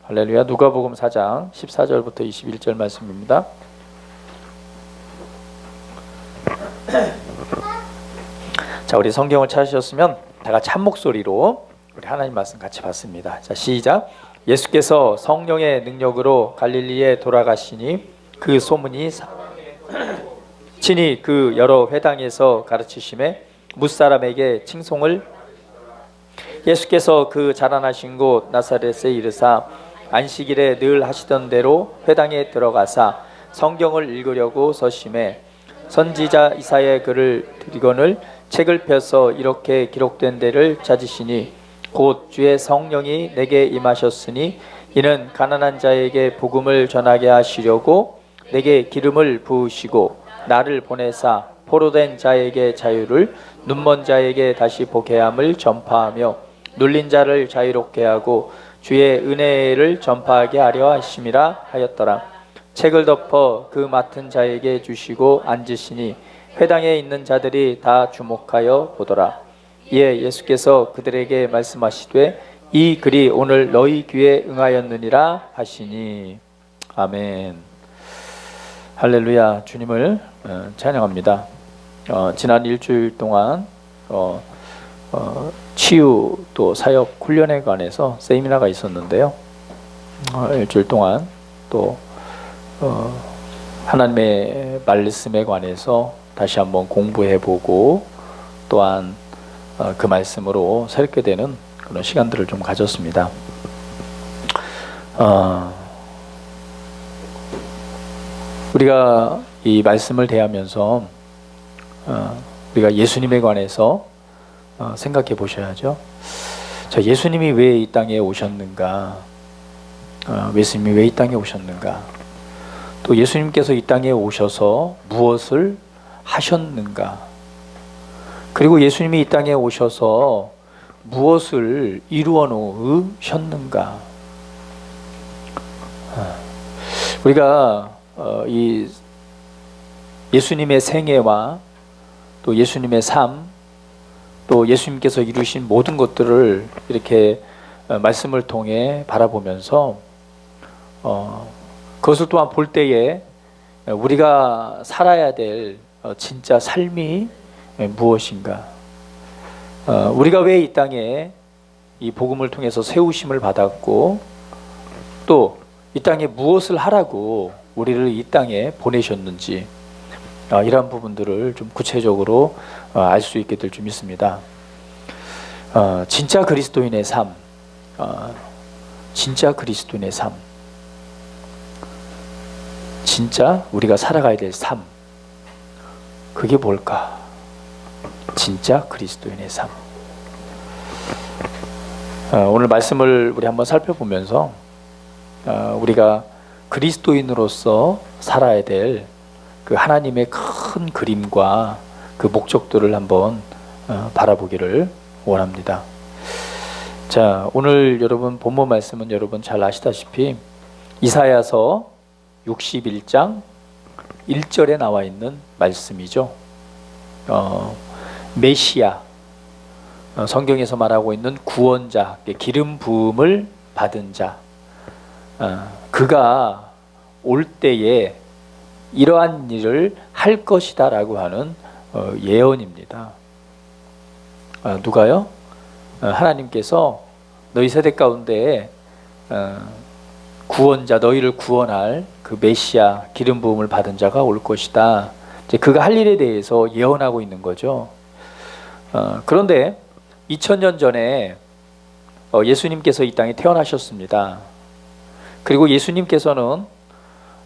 할렐루야. 누가복음 4장 14절부터 21절 말씀입니다. 자, 우리 성경을 찾으셨으면 다 같이 한 목소리로 우리 하나님 말씀 같이 받습니다. 자, 시작. 예수께서 성령의 능력으로 갈릴리에 돌아가시니 그 소문이 친히 그 여러 회당에서 가르치심에 뭇사람에게 칭송을 예수께서 그 자라나신 곳 나사렛에 이르사 안식일에 늘 하시던 대로 회당에 들어가사 성경을 읽으려고 서심해 선지자 이사야의 글을 드리거늘 책을 펴서 이렇게 기록된 데를 찾으시니 곧 주의 성령이 내게 임하셨으니 이는 가난한 자에게 복음을 전하게 하시려고 내게 기름을 부으시고 나를 보내사 포로된 자에게 자유를 눈먼 자에게 다시 보게 함을 전파하며 눌린 자를 자유롭게 하고 주의 은혜를 전파하게 하려 하심이라 하였더라. 책을 덮어 그 맡은 자에게 주시고 앉으시니 회당에 있는 자들이 다 주목하여 보더라. 이에 예수께서 그들에게 말씀하시되 이 글이 오늘 너희 귀에 응하였느니라 하시니. 아멘. 할렐루야. 주님을 찬양합니다. 지난 일주일 동안 치유 또 사역 훈련에 관해서 세미나가 있었는데요. 일주일 동안 또 하나님의 말씀에 관해서 다시 한번 공부해보고 또한 그 말씀으로 새롭게 되는 그런 시간들을 좀 가졌습니다. 우리가 이 말씀을 대하면서 우리가 예수님에 관해서 생각해 보셔야죠. 자, 예수님이 왜 이 땅에 오셨는가? 예수님이 왜 이 땅에 오셨는가? 또 예수님께서 이 땅에 오셔서 무엇을 하셨는가? 그리고 예수님이 이 땅에 오셔서 무엇을 이루어 놓으셨는가? 우리가 이 예수님의 생애와 또 예수님의 삶, 또 예수님께서 이루신 모든 것들을 이렇게 말씀을 통해 바라보면서 그것을 또한 볼 때에 우리가 살아야 될 진짜 삶이 무엇인가? 우리가 왜 이 땅에 이 복음을 통해서 세우심을 받았고 또 이 땅에 무엇을 하라고 우리를 이 땅에 보내셨는지 이러한 부분들을 좀 구체적으로 알 수 있게 될 줄 믿습니다. 진짜 그리스도인의 삶, 진짜 그리스도인의 삶, 진짜 우리가 살아가야 될 삶, 그게 뭘까? 진짜 그리스도인의 삶. 오늘 말씀을 우리 한번 살펴보면서 우리가 그리스도인으로서 살아야 될 그 하나님의 큰 그림과 그 목적들을 한번 바라보기를 원합니다. 자, 오늘 여러분 본문 말씀은 여러분 잘 아시다시피 이사야서 61장 1절에 나와 있는 말씀이죠. 메시아, 성경에서 말하고 있는 구원자, 기름 부음을 받은 자, 그가 올 때에 이러한 일을 할 것이다 라고 하는 예언입니다. 누가요? 하나님께서 너희 세대 가운데 구원자, 너희를 구원할 그 메시아 기름 부음을 받은 자가 올 것이다. 이제 그가 할 일에 대해서 예언하고 있는 거죠. 그런데 2000년 전에 예수님께서 이 땅에 태어나셨습니다. 그리고 예수님께서는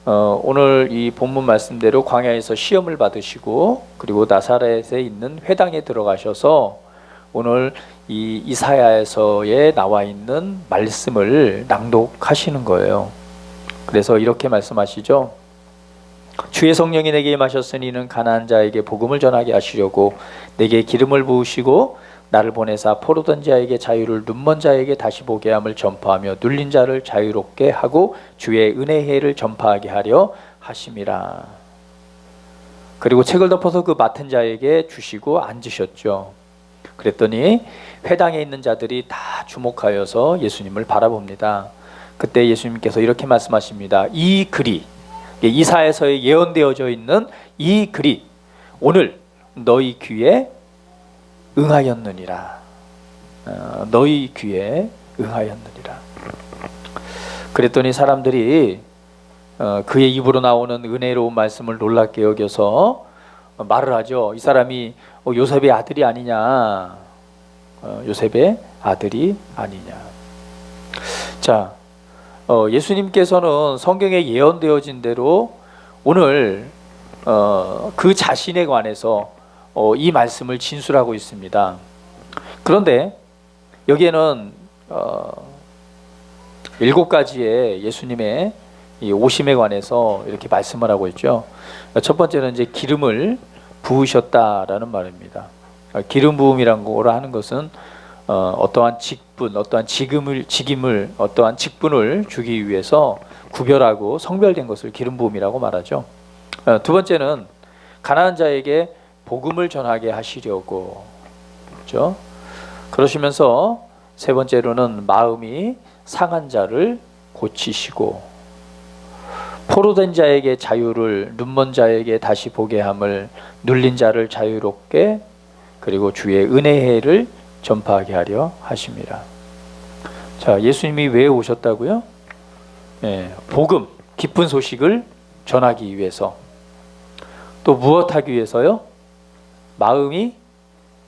오늘 이 본문 말씀대로 광야에서 시험을 받으시고 그리고 나사렛에 있는 회당에 들어가셔서 오늘 이 이사야에서에 나와 있는 말씀을 낭독하시는 거예요. 그래서 이렇게 말씀하시죠. 주의 성령이 내게 임하셨으니 이는 가난한 자에게 복음을 전하게 하시려고 내게 기름을 부으시고 나를 보내사 포로된 자에게 자유를 눈먼 자에게 다시 보게 함을 전파하며 눌린 자를 자유롭게 하고 주의 은혜의 해를 전파하게 하려 하심이라. 그리고 책을 덮어서 그 맡은 자에게 주시고 앉으셨죠. 그랬더니 회당에 있는 자들이 다 주목하여서 예수님을 바라봅니다. 그때 예수님께서 이렇게 말씀하십니다. 이 글이, 이사야서에 예언되어져 있는 이 글이 오늘 너희 귀에 응하였느니라. 너희 귀에 응하였느니라. 그랬더니 사람들이 그의 입으로 나오는 은혜로운 말씀을 놀랍게 여겨서 말을 하죠. 이 사람이 요셉의 아들이 아니냐. 요셉의 아들이 아니냐. 자, 예수님께서는 성경에 예언되어진 대로 오늘 그 자신에 관해서 이 말씀을 진술하고 있습니다. 그런데 여기에는 7가지의 예수님의 이 오심에 관해서 이렇게 말씀을 하고 있죠. 첫 번째는 이제 기름을 부으셨다라는 말입니다. 기름 부음이라는 거로 하는 것은 어떠한 직분, 어떠한 직임을, 어떠한 직분을 주기 위해서 구별하고 성별된 것을 기름 부음이라고 말하죠. 두 번째는 가난한 자에게 복음을 전하게 하시려고, 그렇죠? 그러시면서 세 번째로는 마음이 상한 자를 고치시고, 포로된 자에게 자유를, 눈먼 자에게 다시 보게 함을, 눌린 자를 자유롭게, 그리고 주의 은혜를 전파하게 하려 하십니다. 자, 예수님이 왜 오셨다고요? 복음, 기쁜 소식을 전하기 위해서. 또 무엇하기 위해서요? 마음이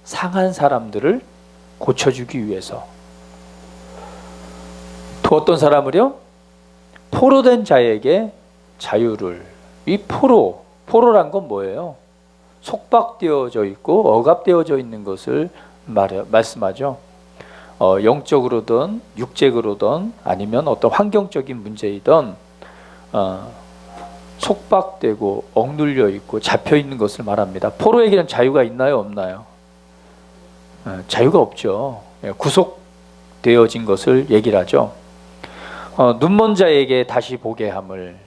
상한 사람들을 고쳐주기 위해서. 또 어떤 사람을요? 포로된 자에게 자유를. 이 포로란 건 뭐예요? 속박되어져 있고 억압되어져 있는 것을 말씀하죠. 영적으로든 육적으로든 아니면 어떤 환경적인 문제이든 속박되고 억눌려 있고 잡혀 있는 것을 말합니다. 포로에게는 자유가 있나요, 없나요? 자유가 없죠. 구속되어진 것을 얘기를 하죠. 눈먼 자에게 다시 보게 함을,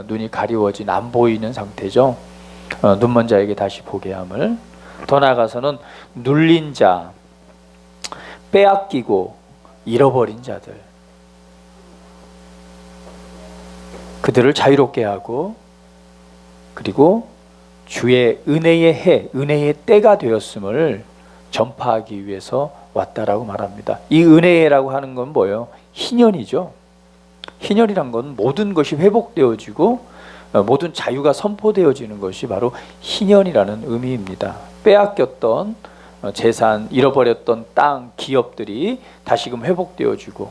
눈이 가리워진 안 보이는 상태죠. 눈먼 자에게 다시 보게 함을. 더 나아가서는 눌린 자, 빼앗기고 잃어버린 자들, 그들을 자유롭게 하고, 그리고 주의 은혜의 해, 은혜의 때가 되었음을 전파하기 위해서 왔다라고 말합니다. 이 은혜라고 하는 건 뭐예요? 희년이죠. 희년이란 건 모든 것이 회복되어지고 모든 자유가 선포되어지는 것이 바로 희년이라는 의미입니다. 빼앗겼던 재산, 잃어버렸던 땅, 기업들이 다시금 회복되어지고,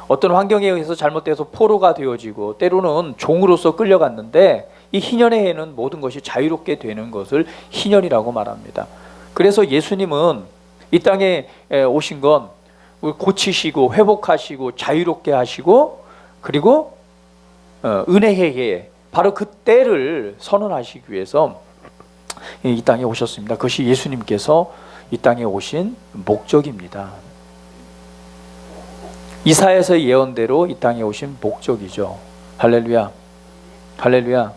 어떤 환경에 의해서 잘못돼서 포로가 되어지고 때로는 종으로서 끌려갔는데 이 희년의 해는 모든 것이 자유롭게 되는 것을 희년이라고 말합니다. 그래서 예수님은 이 땅에 오신 건 고치시고 회복하시고 자유롭게 하시고, 그리고 은혜의 해, 바로 그 때를 선언하시기 위해서 이 땅에 오셨습니다. 그것이 예수님께서 이 땅에 오신 목적입니다. 이사야서 예언대로 이 땅에 오신 목적이죠. 할렐루야, 할렐루야.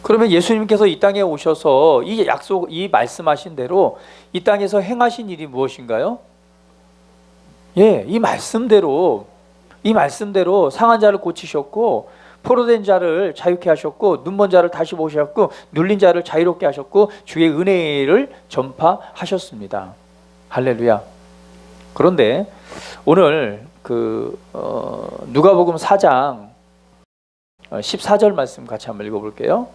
그러면 예수님께서 이 땅에 오셔서 이 말씀하신 대로 이 땅에서 행하신 일이 무엇인가요? 이 말씀대로 상한 자를 고치셨고, 포로된 자를 자유케 하셨고, 눈먼 자를 다시 보셨고, 눌린 자를 자유롭게 하셨고, 주의 은혜를 전파하셨습니다. 할렐루야. 그런데 오늘 누가복음 4장 14절 말씀 같이 한번 읽어볼게요.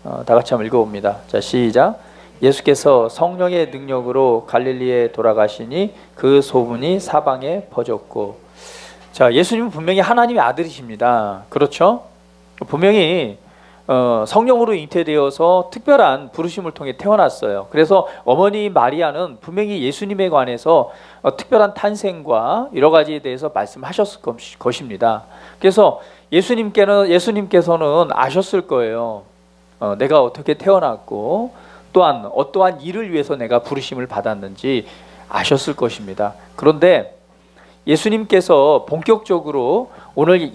다 같이 한번 읽어봅니다. 자, 시작. 예수께서 성령의 능력으로 갈릴리에 돌아가시니 그 소문이 사방에 퍼졌고. 자, 예수님은 분명히 하나님의 아들이십니다. 그렇죠? 분명히 성령으로 잉태되어서 특별한 부르심을 통해 태어났어요. 그래서 어머니 마리아는 분명히 예수님에 관해서 특별한 탄생과 여러 가지에 대해서 말씀하셨을 것입니다. 그래서 예수님께서는 아셨을 거예요. 내가 어떻게 태어났고 또한 어떠한 일을 위해서 내가 부르심을 받았는지 아셨을 것입니다. 그런데 예수님께서 본격적으로 오늘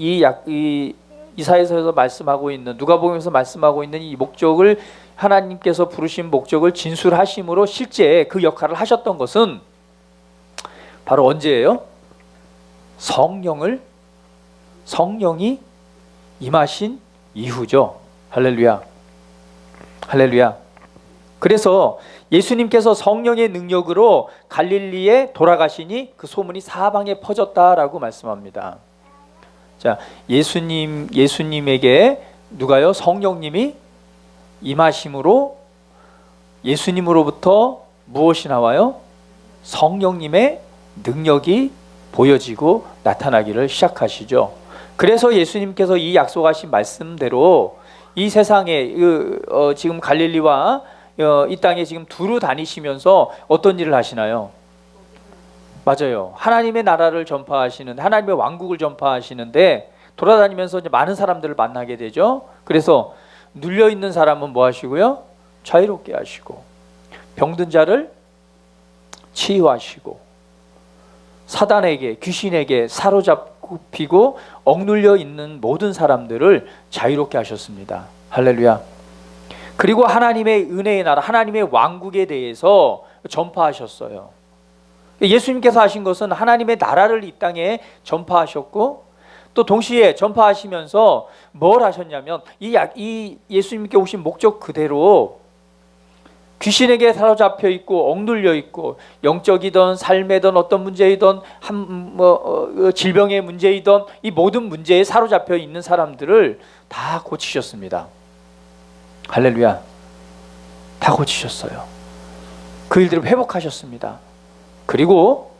이사야서에서 말씀하고 있는, 누가복음에서 말씀하고 있는 이 목적을 하나님께서 부르신 목적을 진술하심으로 실제 그 역할을 하셨던 것은 바로 언제예요? 성령이 임하신 이후죠. 할렐루야. 할렐루야. 그래서 예수님께서 성령의 능력으로 갈릴리에 돌아가시니 그 소문이 사방에 퍼졌다라고 말씀합니다. 자, 예수님에게 누가요? 성령님이 임하심으로 예수님으로부터 무엇이 나와요? 성령님의 능력이 보여지고 나타나기를 시작하시죠. 그래서 예수님께서 이 약속하신 말씀대로 이 세상에 지금 갈릴리와 이 땅에 지금 두루 다니시면서 어떤 일을 하시나요? 맞아요. 하나님의 나라를 전파하시는, 하나님의 왕국을 전파하시는데 돌아다니면서 이제 많은 사람들을 만나게 되죠. 그래서 눌려 있는 사람은 뭐 하시고요? 자유롭게 하시고, 병든 자를 치유하시고, 사단에게, 귀신에게 사로잡히고 억눌려 있는 모든 사람들을 자유롭게 하셨습니다. 할렐루야. 그리고 하나님의 은혜의 나라, 하나님의 왕국에 대해서 전파하셨어요. 예수님께서 하신 것은 하나님의 나라를 이 땅에 전파하셨고, 또 동시에 전파하시면서 뭘 하셨냐면 이 예수님께 오신 목적 그대로 귀신에게 사로잡혀 있고 억눌려 있고, 영적이든 삶이든 어떤 문제이든 질병의 문제이든 이 모든 문제에 사로잡혀 있는 사람들을 다 고치셨습니다. 할렐루야. 다 고치셨어요. 그 일들을 회복하셨습니다. 그리고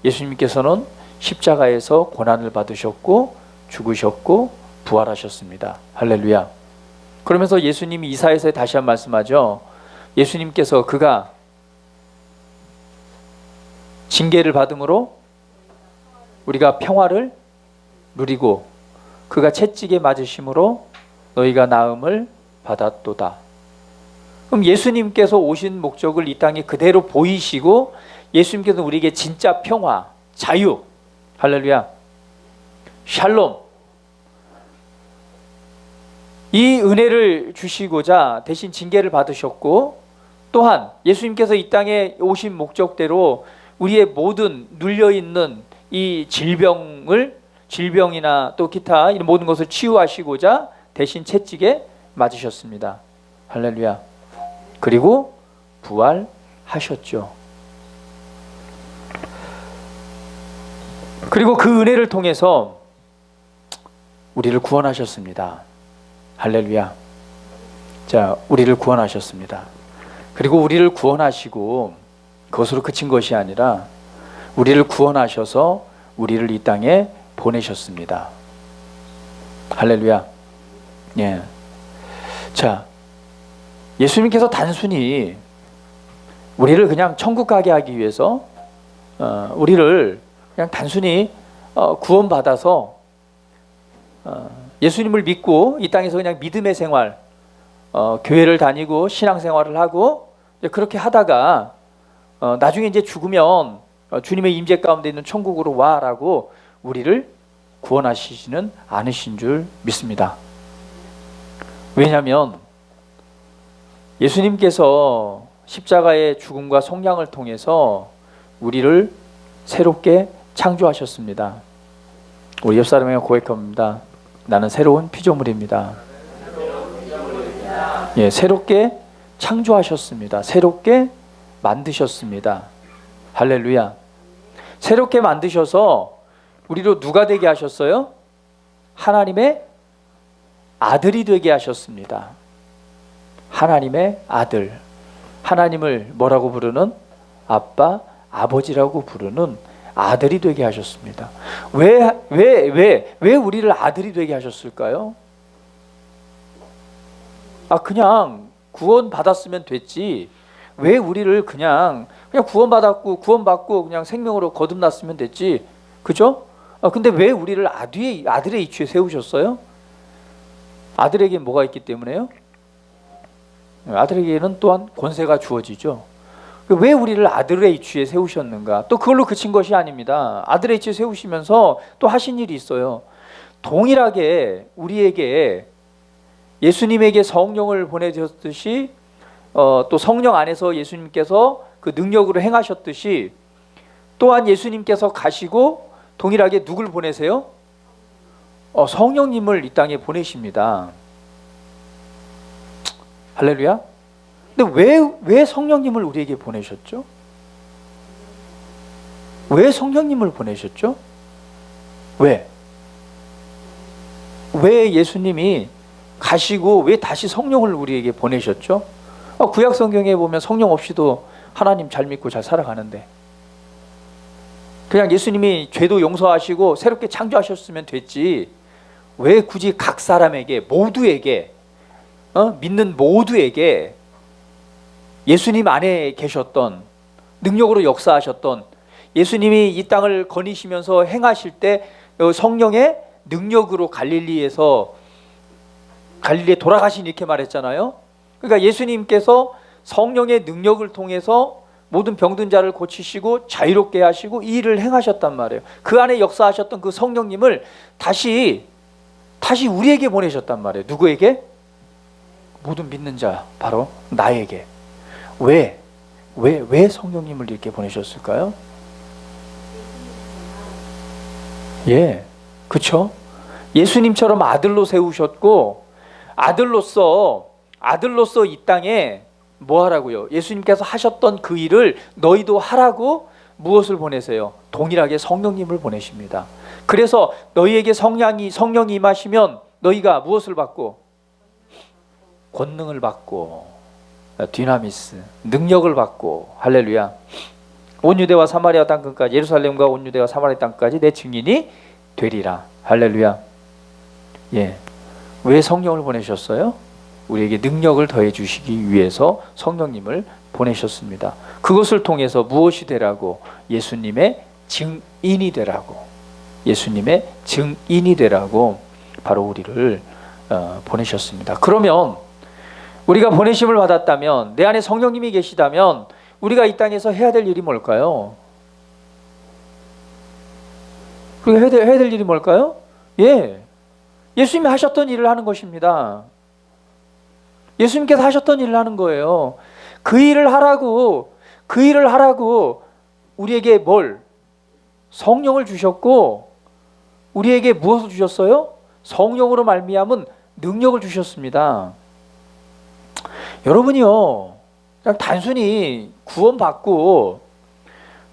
예수님께서는 십자가에서 고난을 받으셨고 죽으셨고 부활하셨습니다. 할렐루야. 그러면서 예수님이 이사야서에 다시 한 말씀하죠. 예수님께서 그가 징계를 받음으로 우리가 평화를 누리고 그가 채찍에 맞으심으로 너희가 나음을 받았도다. 그럼 예수님께서 오신 목적을 이 땅에 그대로 보이시고 예수님께서 우리에게 진짜 평화, 자유, 할렐루야, 샬롬, 이 은혜를 주시고자 대신 징계를 받으셨고, 또한 예수님께서 이 땅에 오신 목적대로 우리의 모든 눌려있는 이 질병이나 또 기타 이런 모든 것을 치유하시고자 대신 채찍에 맞으셨습니다. 할렐루야. 그리고 부활하셨죠. 그리고 그 은혜를 통해서 우리를 구원하셨습니다. 할렐루야. 자, 우리를 구원하셨습니다. 그리고 우리를 구원하시고 그것으로 그친 것이 아니라 우리를 구원하셔서 우리를 이 땅에 보내셨습니다. 할렐루야. 예. 자, 예수님께서 단순히 우리를 그냥 천국 가게 하기 위해서 우리를 그냥 단순히 구원받아서 예수님을 믿고 이 땅에서 그냥 믿음의 생활, 교회를 다니고 신앙생활을 하고 그렇게 하다가 나중에 이제 죽으면 주님의 임재 가운데 있는 천국으로 와라고 우리를 구원하시지는 않으신 줄 믿습니다. 왜냐하면 예수님께서 십자가의 죽음과 속량을 통해서 우리를 새롭게 창조하셨습니다. 우리 옆 사람에게 고백합니다. 나는 새로운 피조물입니다. 예, 새롭게 창조하셨습니다. 새롭게 만드셨습니다. 할렐루야. 새롭게 만드셔서 우리로 누가 되게 하셨어요? 하나님의 아들이 되게 하셨습니다. 하나님의 아들. 하나님을 뭐라고 부르는? 아빠, 아버지라고 부르는 아들이 되게 하셨습니다. 왜 우리를 아들이 되게 하셨을까요? 그냥 구원 받았으면 됐지. 왜 우리를 그냥 구원받고 그냥 생명으로 거듭났으면 됐지. 그죠? 근데 왜 우리를 아들의 이치에 세우셨어요? 아들에게 뭐가 있기 때문에요? 아들에게는 또한 권세가 주어지죠. 왜 우리를 아들의 이치에 세우셨는가? 또 그걸로 그친 것이 아닙니다. 아들의 이치에 세우시면서 또 하신 일이 있어요. 동일하게 우리에게 예수님에게 성령을 보내셨듯이 또 성령 안에서 예수님께서 그 능력으로 행하셨듯이 또한 예수님께서 가시고 동일하게 누굴 보내세요? 성령님을 이 땅에 보내십니다. 할렐루야. 근데 왜 성령님을 우리에게 보내셨죠? 왜 성령님을 보내셨죠? 왜 예수님이 가시고 왜 다시 성령을 우리에게 보내셨죠? 구약 성경에 보면 성령 없이도 하나님 잘 믿고 잘 살아가는데, 그냥 예수님이 죄도 용서하시고 새롭게 창조하셨으면 됐지 왜 굳이 각 사람에게 모두에게 믿는 모두에게 예수님 안에 계셨던 능력으로 역사하셨던 예수님이 이 땅을 거니시면서 행하실 때 성령의 능력으로 갈릴리에 돌아가신 이렇게 말했잖아요. 그러니까 예수님께서 성령의 능력을 통해서 모든 병든 자를 고치시고 자유롭게 하시고 이 일을 행하셨단 말이에요. 그 안에 역사하셨던 그 성령님을 다시 우리에게 보내셨단 말이에요. 누구에게? 모든 믿는 자, 바로 나에게. 왜 성령님을 이렇게 보내셨을까요? 그쵸? 예수님처럼 아들로 세우셨고 아들로서 이 땅에 뭐 하라고요? 예수님께서 하셨던 그 일을 너희도 하라고 무엇을 보내세요? 동일하게 성령님을 보내십니다. 그래서 너희에게 성령이 임하시면 너희가 무엇을 받고? 권능을 받고 디나미스, 능력을 받고. 할렐루야. 온 유대와 사마리아 땅끝까지, 예루살렘과 온 유대와 사마리아 땅까지 내 증인이 되리라. 할렐루야. 왜 성령을 보내셨어요? 우리에게 능력을 더해 주시기 위해서 성령님을 보내셨습니다. 그것을 통해서 무엇이 되라고? 예수님의 증인이 되라고. 예수님의 증인이 되라고 바로 우리를 보내셨습니다. 그러면 우리가 보내심을 받았다면, 내 안에 성령님이 계시다면 우리가 이 땅에서 해야 될 일이 뭘까요? 우리가 해야 될 일이 뭘까요? 예수님이 하셨던 일을 하는 것입니다. 예수님께서 하셨던 일을 하는 거예요. 그 일을 하라고 우리에게 성령을 주셨고, 우리에게 무엇을 주셨어요? 성령으로 말미암은 능력을 주셨습니다. 여러분이요, 그냥 단순히 구원받고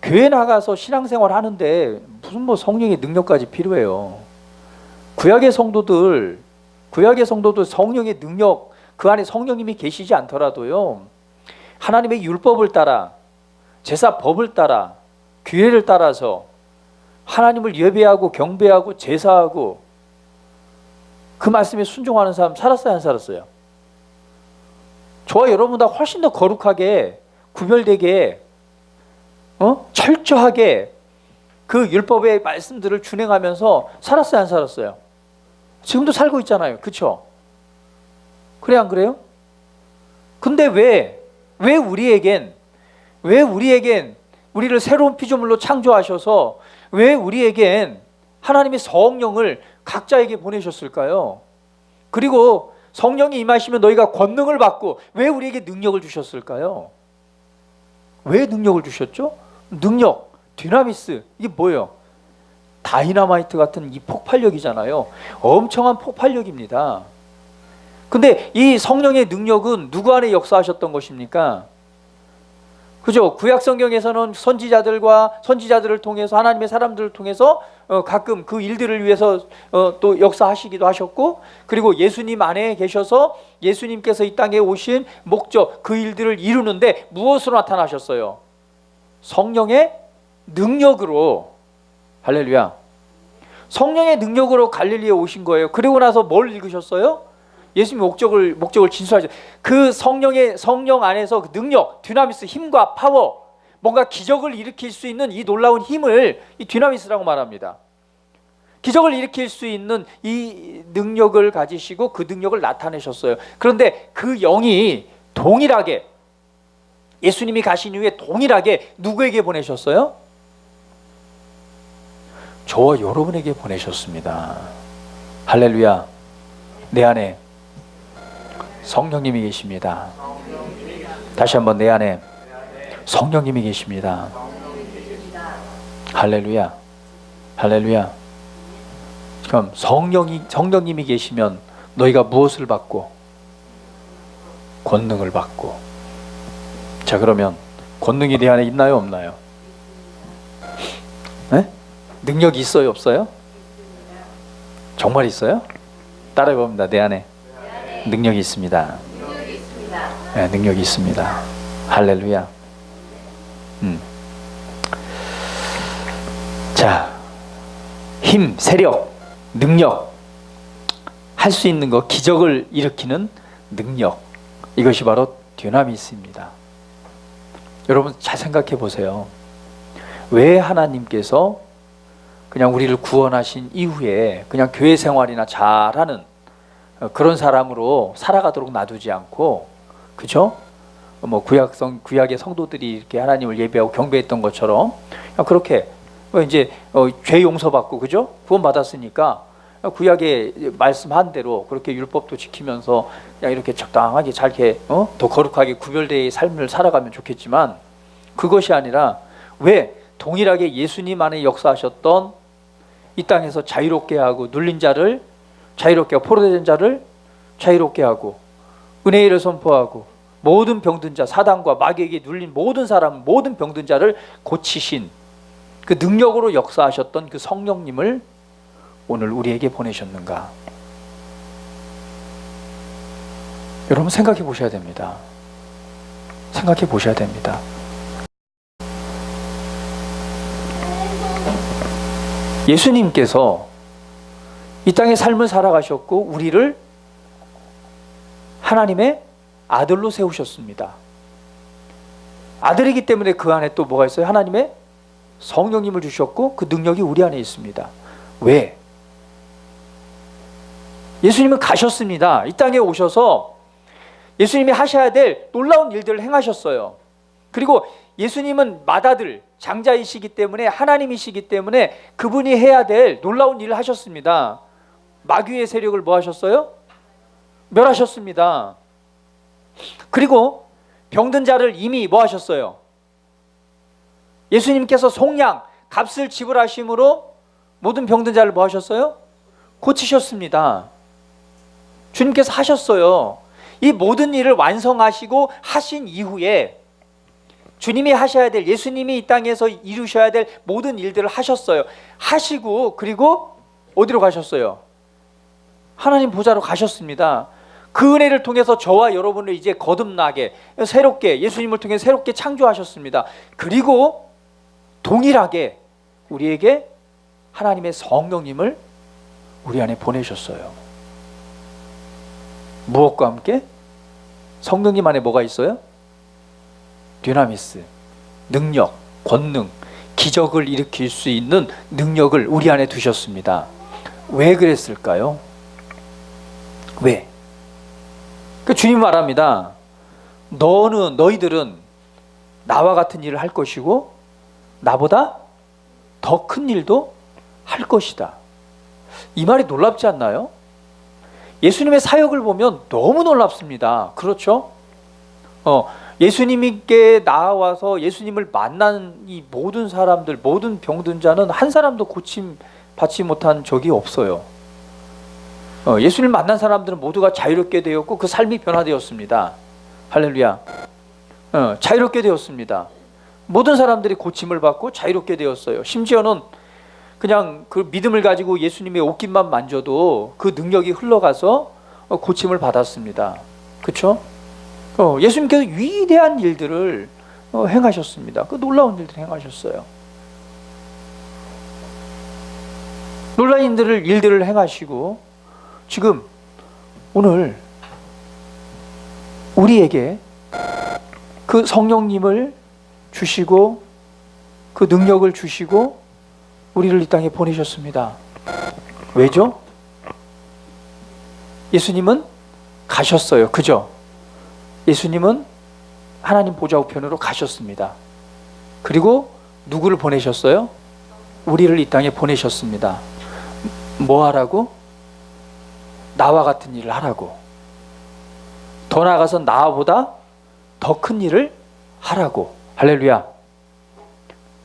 교회 나가서 신앙생활 하는데 무슨 성령의 능력까지 필요해요. 구약의 성도들 성령의 능력, 그 안에 성령님이 계시지 않더라도요, 하나님의 율법을 따라, 제사법을 따라, 규례를 따라서 하나님을 예배하고 경배하고 제사하고 그 말씀에 순종하는 사람 살았어요, 안 살았어요? 저와 여러분보다 훨씬 더 거룩하게, 구별되게, 철저하게 그 율법의 말씀들을 준행하면서 살았어요, 안 살았어요? 지금도 살고 있잖아요, 그렇죠? 그래, 안 그래요? 근데 왜 우리에겐 우리를 새로운 피조물로 창조하셔서 왜 우리에겐 하나님의 성령을 각자에게 보내셨을까요? 그리고 성령이 임하시면 너희가 권능을 받고, 왜 우리에게 능력을 주셨을까요? 왜 능력을 주셨죠? 능력, 디나미스, 이게 뭐예요? 다이너마이트 같은 이 폭발력이잖아요. 엄청난 폭발력입니다. 근데 이 성령의 능력은 누구 안에 역사하셨던 것입니까? 그죠? 구약 성경에서는 선지자들을 통해서, 하나님의 사람들을 통해서 가끔 그 일들을 위해서 또 역사하시기도 하셨고, 그리고 예수님 안에 계셔서 예수님께서 이 땅에 오신 목적, 그 일들을 이루는데 무엇으로 나타나셨어요? 성령의 능력으로. 할렐루야. 성령의 능력으로 갈릴리에 오신 거예요. 그리고 나서 뭘 읽으셨어요? 예수님의 목적을 진술하죠. 그 성령 안에서 그 능력, 디나미스, 힘과 파워, 뭔가 기적을 일으킬 수 있는 이 놀라운 힘을 이 디나미스라고 말합니다. 기적을 일으킬 수 있는 이 능력을 가지시고 그 능력을 나타내셨어요. 그런데 그 영이 동일하게, 예수님이 가신 이후에 동일하게 누구에게 보내셨어요? 저와 여러분에게 보내셨습니다. 할렐루야. 내 안에 성령님이 계십니다. 다시 한번 내 안에 성령님이 계십니다. 할렐루야. 할렐루야. 그럼 성령님이 계시면 너희가 무엇을 받고? 권능을 받고. 자, 그러면 권능이 내 안에 있나요, 없나요? 네? 능력이 있어요, 없어요? 정말 있어요? 따라해 봅니다. 내 안에 능력이 있습니다. 네, 능력이 있습니다. 할렐루야. 자, 힘, 세력, 능력, 할 수 있는 것, 기적을 일으키는 능력, 이것이 바로 dynamit입니다. 여러분 잘 생각해 보세요. 왜 하나님께서 그냥 우리를 구원하신 이후에 그냥 교회 생활이나 잘하는 그런 사람으로 살아가도록 놔두지 않고, 그죠? 뭐 구약의 성도들이 이렇게 하나님을 예배하고 경배했던 것처럼 그렇게 이제 죄 용서받고, 그죠? 구원 받았으니까 구약에 말씀한 대로 그렇게 율법도 지키면서 그냥 이렇게 적당하게 잘 이렇게 더 거룩하게 구별되의 삶을 살아가면 좋겠지만, 그것이 아니라 왜 동일하게 예수님 안에 역사하셨던 이 땅에서 자유롭게 하고 눌린 자를 자유롭게 하고 포로된 자를 자유롭게 하고 은혜의 일을 선포하고 모든 병든 자, 사단과 마귀에게 눌린 모든 사람, 모든 병든 자를 고치신 그 능력으로 역사하셨던 그 성령님을 오늘 우리에게 보내셨는가? 여러분 생각해 보셔야 됩니다. 생각해 보셔야 됩니다. 예수님께서 이 땅의 삶을 살아가셨고 우리를 하나님의 아들로 세우셨습니다. 아들이기 때문에 그 안에 또 뭐가 있어요? 하나님의 성령님을 주셨고 그 능력이 우리 안에 있습니다. 왜? 예수님은 가셨습니다. 이 땅에 오셔서 예수님이 하셔야 될 놀라운 일들을 행하셨어요. 그리고 예수님은 맏아들, 장자이시기 때문에 하나님이시기 때문에 그분이 해야 될 놀라운 일을 하셨습니다. 마귀의 세력을 뭐 하셨어요? 멸하셨습니다. 그리고 병든 자를 이미 뭐 하셨어요? 예수님께서 속량, 값을 지불하심으로 모든 병든 자를 뭐 하셨어요? 고치셨습니다. 주님께서 하셨어요. 이 모든 일을 완성하시고 하신 이후에 주님이 하셔야 될, 예수님이 이 땅에서 이루셔야 될 모든 일들을 하셨어요. 하시고 그리고 어디로 가셨어요? 하나님 보좌로 가셨습니다. 그 은혜를 통해서 저와 여러분을 이제 거듭나게 새롭게 예수님을 통해 새롭게 창조하셨습니다. 그리고 동일하게 우리에게 하나님의 성령님을 우리 안에 보내셨어요. 무엇과 함께? 성령님 안에 뭐가 있어요? dynamis, 능력, 권능, 기적을 일으킬 수 있는 능력을 우리 안에 두셨습니다. 왜 그랬을까요? 왜? 그 주님 말합니다. 너희들은 나와 같은 일을 할 것이고 나보다 더 큰 일도 할 것이다. 이 말이 놀랍지 않나요? 예수님의 사역을 보면 너무 놀랍습니다. 그렇죠? 예수님께 나와서 예수님을 만난 이 모든 사람들, 모든 병든 자는 한 사람도 고침 받지 못한 적이 없어요. 예수님을 만난 사람들은 모두가 자유롭게 되었고 그 삶이 변화되었습니다. 할렐루야. 자유롭게 되었습니다. 모든 사람들이 고침을 받고 자유롭게 되었어요. 심지어는 그냥 그 믿음을 가지고 예수님의 옷깃만 만져도 그 능력이 흘러가서 고침을 받았습니다. 그렇죠? 예수님께서 위대한 일들을 행하셨습니다. 그 놀라운 일들을 행하셨어요. 놀라운 일들을 행하시고 지금 오늘 우리에게 그 성령님을 주시고 그 능력을 주시고 우리를 이 땅에 보내셨습니다. 왜죠? 예수님은 가셨어요. 그죠? 예수님은 하나님 보좌 우편으로 가셨습니다. 그리고 누구를 보내셨어요? 우리를 이 땅에 보내셨습니다. 뭐 하라고? 나와 같은 일을 하라고. 더 나아가서 나보다 더 큰 일을 하라고. 할렐루야.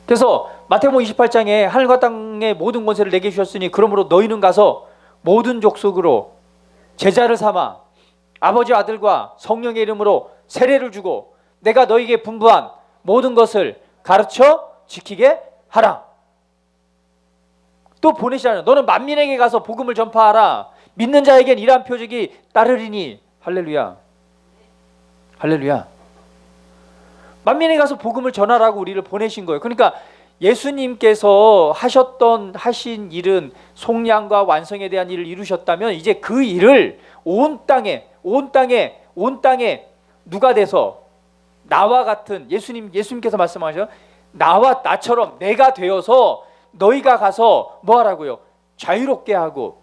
그래서 마태복음 28장에 하늘과 땅의 모든 권세를 내게 주셨으니 그러므로 너희는 가서 모든 족속으로 제자를 삼아 아버지 아들과 성령의 이름으로 세례를 주고 내가 너희에게 분부한 모든 것을 가르쳐 지키게 하라. 또 보내시잖아요. 너는 만민에게 가서 복음을 전파하라. 믿는 자에겐 이러한 표적이 따르리니. 할렐루야. 할렐루야. 만민에게 가서 복음을 전하라고 우리를 보내신 거예요. 그러니까 예수님께서 하신 일은 속량과 완성에 대한 일을 이루셨다면 이제 그 일을 온 땅에 누가 돼서 나와 같은 예수님께서 말씀하셔 나와 나처럼 내가 되어서 너희가 가서 뭐 하라고요? 자유롭게 하고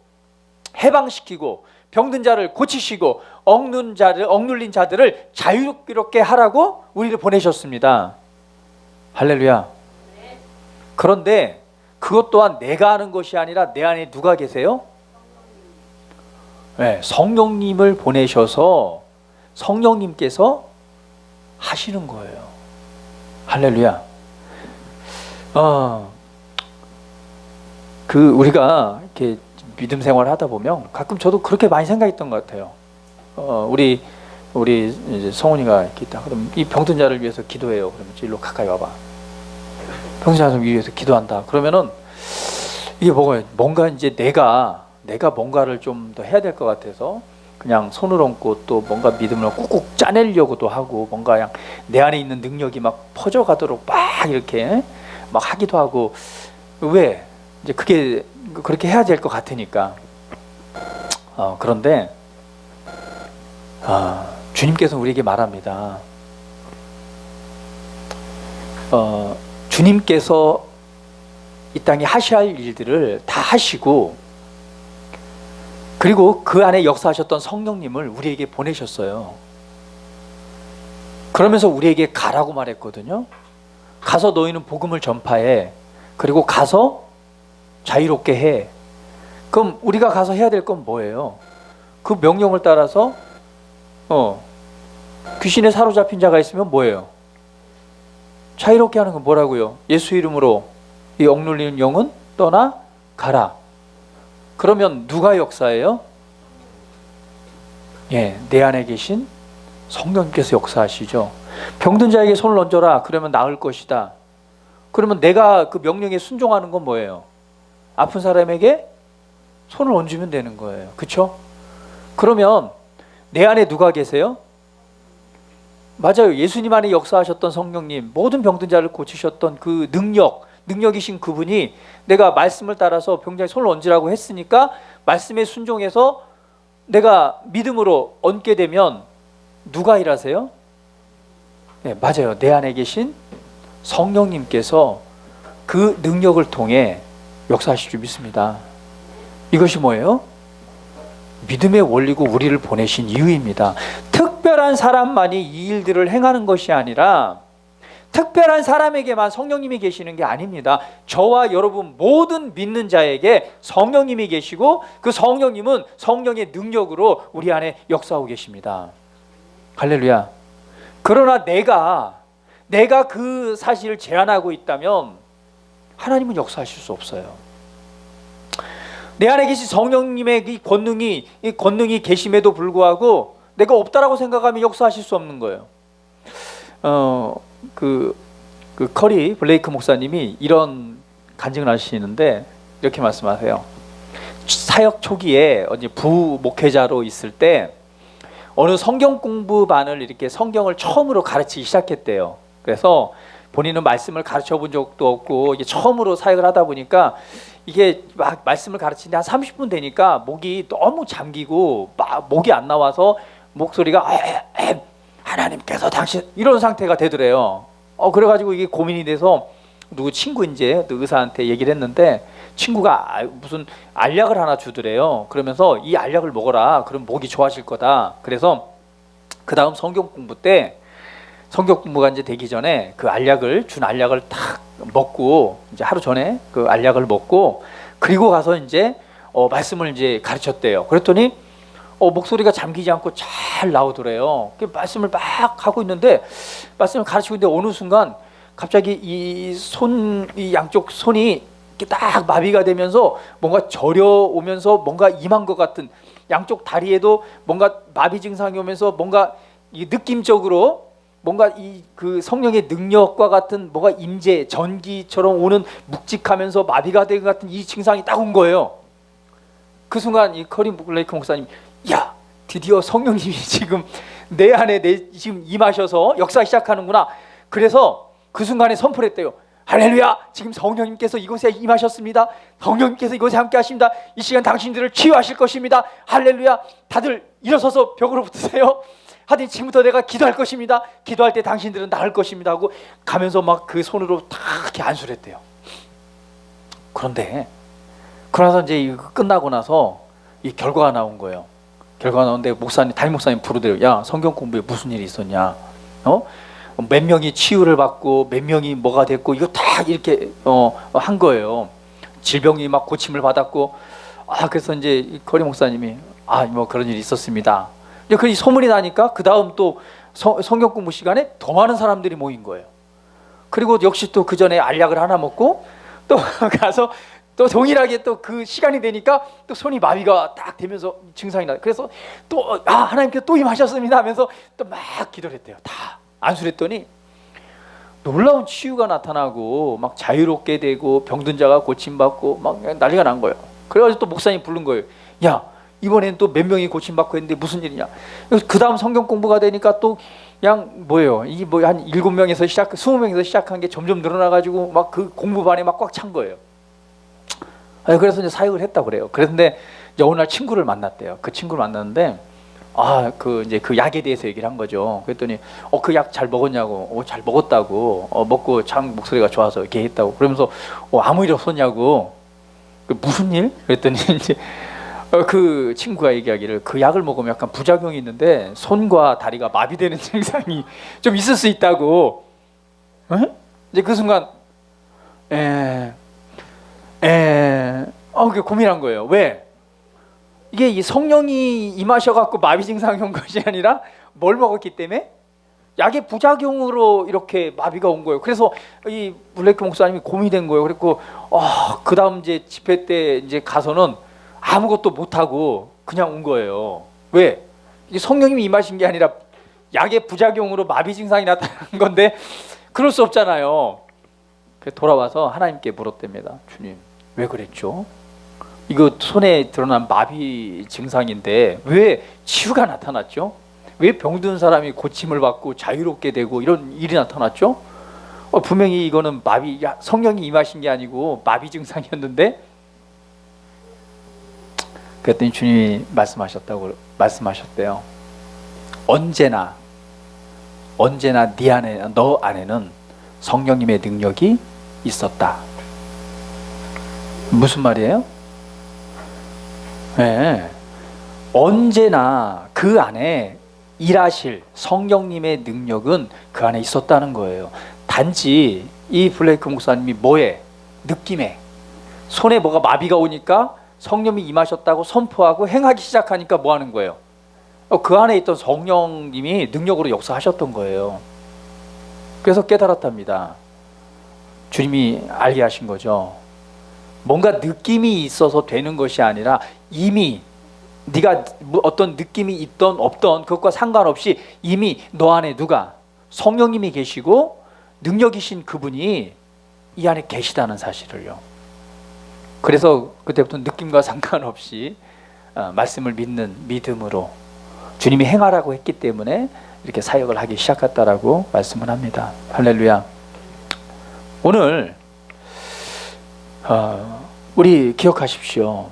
해방시키고 병든 자를 고치시고 억눌린 자들을 자유롭게 하라고 우리를 보내셨습니다. 할렐루야. 그런데 그것 또한 내가 하는 것이 아니라 내 안에 누가 계세요? 네, 성령님을 보내셔서 성령님께서 하시는 거예요. 할렐루야. 우리가 이렇게 믿음 생활을 하다 보면 가끔 저도 그렇게 많이 생각했던 것 같아요. 우리 이제 성훈이가 이렇게 있다. 그럼 이 병든 자를 위해서 기도해요. 그러면 일로 가까이 와봐. 병든 자를 위해서 기도한다. 그러면은 이게 뭔가 이제 내가 뭔가를 좀 더 해야 될 것 같아서 그냥 손을 얹고 또 뭔가 믿음을 꾹꾹 짜내려고도 하고 뭔가 그냥 내 안에 있는 능력이 막 퍼져가도록 막 이렇게 막 하기도 하고 왜 이제 그게 그렇게 해야 될 것 같으니까. 그런데 주님께서 우리에게 말합니다. 주님께서 이 땅에 하셔야 할 일들을 다 하시고 그리고 그 안에 역사하셨던 성령님을 우리에게 보내셨어요. 그러면서 우리에게 가라고 말했거든요. 가서 너희는 복음을 전파해. 그리고 가서 자유롭게 해. 그럼 우리가 가서 해야 될 건 뭐예요? 그 명령을 따라서 귀신에 사로잡힌 자가 있으면 뭐예요? 자유롭게 하는 건 뭐라고요? 예수 이름으로 이 억눌리는 영은 떠나 가라. 그러면 누가 역사해요? 내 안에 계신 성령님께서 역사하시죠. 병든 자에게 손을 얹어라. 그러면 나을 것이다. 그러면 내가 그 명령에 순종하는 건 뭐예요? 아픈 사람에게 손을 얹으면 되는 거예요. 그렇죠? 그러면 내 안에 누가 계세요? 맞아요. 예수님 안에 역사하셨던 성령님, 모든 병든 자를 고치셨던 그 능력이신 그분이 내가 말씀을 따라서 병자에 손을 얹으라고 했으니까 말씀에 순종해서 내가 믿음으로 얹게 되면 누가 일하세요? 네, 맞아요. 내 안에 계신 성령님께서 그 능력을 통해 역사하실 줄 믿습니다. 이것이 뭐예요? 믿음의 원리고 우리를 보내신 이유입니다. 특별한 사람만이 이 일들을 행하는 것이 아니라 특별한 사람에게만 성령님이 계시는 게 아닙니다. 저와 여러분 모든 믿는 자에게 성령님이 계시고 그 성령님은 성령의 능력으로 우리 안에 역사하고 계십니다. 할렐루야. 그러나 내가 그 사실을 제한하고 있다면 하나님은 역사하실 수 없어요. 내 안에 계신 성령님의 이 권능이 계심에도 불구하고 내가 없다라고 생각하면 역사하실 수 없는 거예요. 그 커리 블레이크 목사님이 이런 간증을 하시는데 이렇게 말씀하세요. 사역 초기에 부목회자로 있을 때 어느 성경 공부반을 이렇게 성경을 처음으로 가르치기 시작했대요. 그래서 본인은 말씀을 가르쳐 본 적도 없고 이게 처음으로 사역을 하다 보니까 이게 막 말씀을 가르치는데 한 30분 되니까 목이 너무 잠기고 목이 안 나와서 목소리가 하나님께서 당신 이런 상태가 되더래요. 그래가지고 이게 고민이 돼서 누구 친구 이제 의사한테 얘기를 했는데 친구가 무슨 알약을 하나 주더래요. 그러면서 이 알약을 먹어라. 그럼 목이 좋아질 거다. 그래서 그 다음 성경 공부가 이제 되기 전에 그 준 알약을 딱 먹고 이제 하루 전에 그 알약을 먹고 그리고 가서 이제 말씀을 이제 가르쳤대요. 그랬더니 목소리가 잠기지 않고 잘 나오더래요. 말씀을 막 하고 있는데, 말씀을 가르치고 있는데 어느 순간 갑자기 이 양쪽 손이 이렇게 딱 마비가 되면서 뭔가 저려오면서 뭔가 임한 것 같은, 양쪽 다리에도 뭔가 마비 증상이 오면서 뭔가 이 느낌적으로 뭔가 그 성령의 능력과 같은 뭐가 임재, 전기처럼 오는, 묵직하면서 마비가 된 것 같은 이 증상이 딱 온 거예요. 그 순간 이 커린 블레이크 목사님, 야, 드디어 성령님이 지금 내 안에 지금 임하셔서 역사 시작하는구나. 그래서 그 순간에 선포를 했대요. 할렐루야, 지금 성령님께서 이곳에 임하셨습니다. 성령님께서 이곳에 함께 하십니다. 이 시간 당신들을 치유하실 것입니다. 할렐루야. 다들 일어서서 벽으로 붙으세요. 하더니 지금부터 내가 기도할 것입니다. 기도할 때 당신들은 나을 것입니다 하고 가면서 막 그 손으로 다 이렇게 안수를 했대요. 그런데 그러나서 이제 이거 끝나고 나서 이 결과가 나온 거예요. 결과가 나오는데 담임 목사님 부르대요. 야, 성경 공부에 무슨 일이 있었냐? 몇 명이 치유를 받고 몇 명이 뭐가 됐고, 이거 다 이렇게 한 거예요. 질병이 막 고침을 받았고. 그래서 이제 이 커리 목사님이 뭐 그런 일이 있었습니다. 이제 그 소문이 나니까 그 다음 또 성경 공부 시간에 더 많은 사람들이 모인 거예요. 그리고 역시 또 그 전에 알약을 하나 먹고 또 가서 또 동일하게 또 그 시간이 되니까 또 손이 마비가 딱 되면서 증상이 나. 그래서 또 하나님께서 또 임하셨습니다 하면서 또 막 기도를 했대요. 다 안수를 했더니 놀라운 치유가 나타나고 막 자유롭게 되고 병든 자가 고침받고 막 난리가 난 거예요. 그래가지고 또 목사님 부른 거예요. 야, 이번엔 또 몇 명이 고침받고 했는데 무슨 일이냐. 그 다음 성경 공부가 되니까 또 그냥 뭐예요, 이게 뭐 한 7명에서 20명에서 시작한 게 점점 늘어나가지고 막 그 공부반에 막 꽉 찬 거예요. 그래서 이제 사역을 했다고 그래요. 그런데 이제 어느 날 친구를 만났대요. 그 친구를 만났는데 이제 그 약에 대해서 얘기를 한 거죠. 그랬더니 그 약 잘 먹었냐고. 잘 먹었다고. 먹고 참 목소리가 좋아서 이렇게 했다고. 그러면서 아무 일 없었냐고. 무슨 일? 그랬더니 이제 그 친구가 얘기하기를 그 약을 먹으면 약간 부작용이 있는데 손과 다리가 마비되는 증상이 좀 있을 수 있다고. 이제 그 순간 그게 고민한 거예요. 왜? 이게 이 성령이 임하셔갖고 마비 증상이 온 것이 아니라 뭘 먹었기 때문에 약의 부작용으로 이렇게 마비가 온 거예요. 그래서 이 블레이크 목사님이 고민된 거예요. 그리고 그 다음 이제 집회 때 이제 가서는 아무것도 못하고 그냥 온 거예요. 왜? 이게 성령님이 임하신 게 아니라 약의 부작용으로 마비 증상이 나타난 건데 그럴 수 없잖아요. 그래서 돌아와서 하나님께 물었답니다. 주님, 왜 그랬죠? 이거 손에 드러난 마비 증상인데 왜 치유가 나타났죠? 왜 병든 사람이 고침을 받고 자유롭게 되고 이런 일이 나타났죠? 분명히 이거는 성령이 임하신 게 아니고 마비 증상이었는데. 그랬더니 주님이 말씀하셨대요. 언제나 너 안에는 성령님의 능력이 있었다. 무슨 말이에요? 언제나 그 안에 일하실 성령님의 능력은 그 안에 있었다는 거예요. 단지 이 블레이크 목사님이 느낌에 손에 뭐가 마비가 오니까 성령이 임하셨다고 선포하고 행하기 시작하니까 뭐 하는 거예요? 그 안에 있던 성령님이 능력으로 역사하셨던 거예요. 그래서 깨달았답니다. 주님이 알게 하신 거죠. 뭔가 느낌이 있어서 되는 것이 아니라 이미 네가 어떤 느낌이 있던 없던 그것과 상관없이 이미 너 안에 성령님이 계시고 능력이신 그분이 이 안에 계시다는 사실을요. 그래서 그때부터 느낌과 상관없이 말씀을 믿는 믿음으로 주님이 행하라고 했기 때문에 이렇게 사역을 하기 시작했다라고 말씀을 합니다. 할렐루야. 오늘 우리 기억하십시오.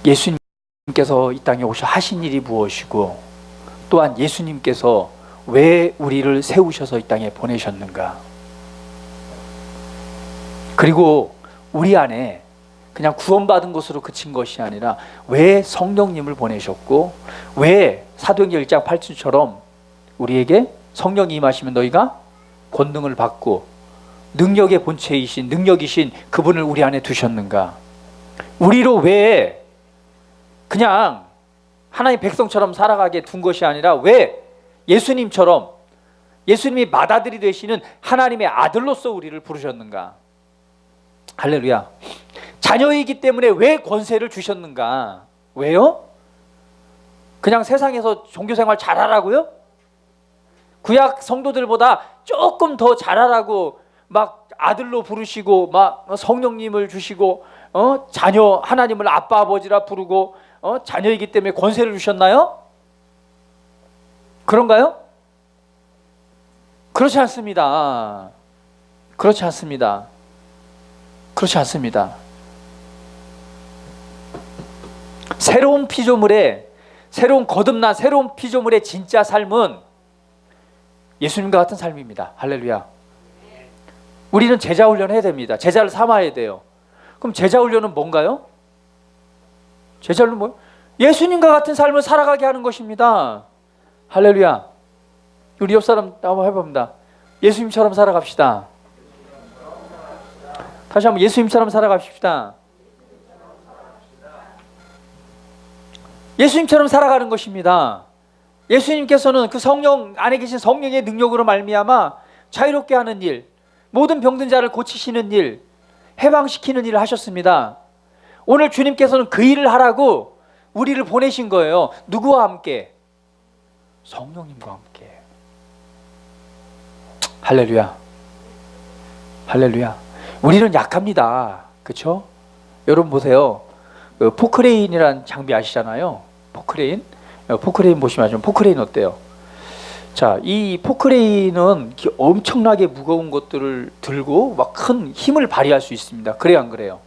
예수님께서 이 땅에 오셔 하신 일이 무엇이고 또한 예수님께서 왜 우리를 세우셔서 이 땅에 보내셨는가. 그리고 우리 안에 그냥 구원받은 것으로 그친 것이 아니라 왜 성령님을 보내셨고 왜 사도행전 1장 8절처럼 우리에게 성령이 임하시면 너희가 권능을 받고 능력의 본체이신 능력이신 그분을 우리 안에 두셨는가. 우리로 왜 그냥 하나님 백성처럼 살아가게 둔 것이 아니라 왜 예수님처럼 예수님이 맏아들이 되시는 하나님의 아들로서 우리를 부르셨는가? 할렐루야. 자녀이기 때문에 왜 권세를 주셨는가? 왜요? 그냥 세상에서 종교생활 잘하라고요? 구약 성도들보다 조금 더 잘하라고 막 아들로 부르시고 막 성령님을 주시고 자녀 하나님을 아빠 아버지라 부르고 자녀이기 때문에 권세를 주셨나요? 그런가요? 그렇지 않습니다. 그렇지 않습니다. 그렇지 않습니다. 새로운 피조물의 새로운 거듭난 새로운 피조물의 진짜 삶은 예수님과 같은 삶입니다. 할렐루야. 우리는 제자 훈련을 해야 됩니다. 제자를 삼아야 돼요. 그럼 제자 훈련은 뭔가요? 제자 훈련은 뭐예요? 예수님과 같은 삶을 살아가게 하는 것입니다. 할렐루야. 우리 옆 사람 한번 해봅니다. 예수님처럼 살아갑시다. 다시 한번 예수님처럼 살아갑시다. 예수님처럼 살아가는 것입니다. 예수님께서는 그 성령 안에 계신 성령의 능력으로 말미암아 자유롭게 하는 일, 모든 병든 자를 고치시는 일, 해방시키는 일을 하셨습니다. 오늘 주님께서는 그 일을 하라고 우리를 보내신 거예요. 누구와 함께? 성령님과 함께. 할렐루야. 할렐루야. 우리는 약합니다. 그렇죠? 여러분 보세요. 포크레인이라는 장비 아시잖아요. 포크레인 보시면 아시죠? 포크레인 어때요? 자, 이 포크레인은 엄청나게 무거운 것들을 들고 막 큰 힘을 발휘할 수 있습니다. 그래요, 안 그래요?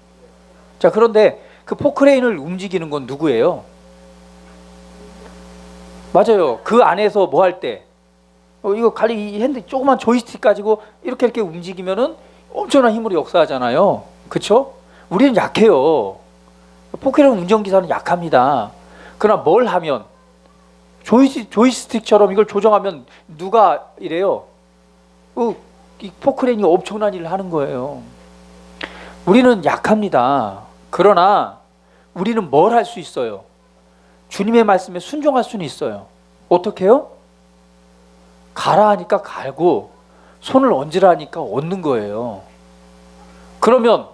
자, 그런데 그 포크레인을 움직이는 건 누구예요? 맞아요. 그 안에서 뭐 할 때? 이거 이 핸드 조그만 조이스틱 가지고 이렇게 움직이면은 엄청난 힘으로 역사하잖아요. 그렇죠? 우리는 약해요. 포크레인 운전기사는 약합니다. 그러나 뭘 하면 조이스틱처럼 이걸 조정하면 누가 이래요? 이 포크레인이 엄청난 일을 하는 거예요. 우리는 약합니다. 그러나 우리는 뭘 할 수 있어요? 주님의 말씀에 순종할 수는 있어요. 어떻게 해요? 가라 하니까 갈고 손을 얹으라 하니까 얹는 거예요. 그러면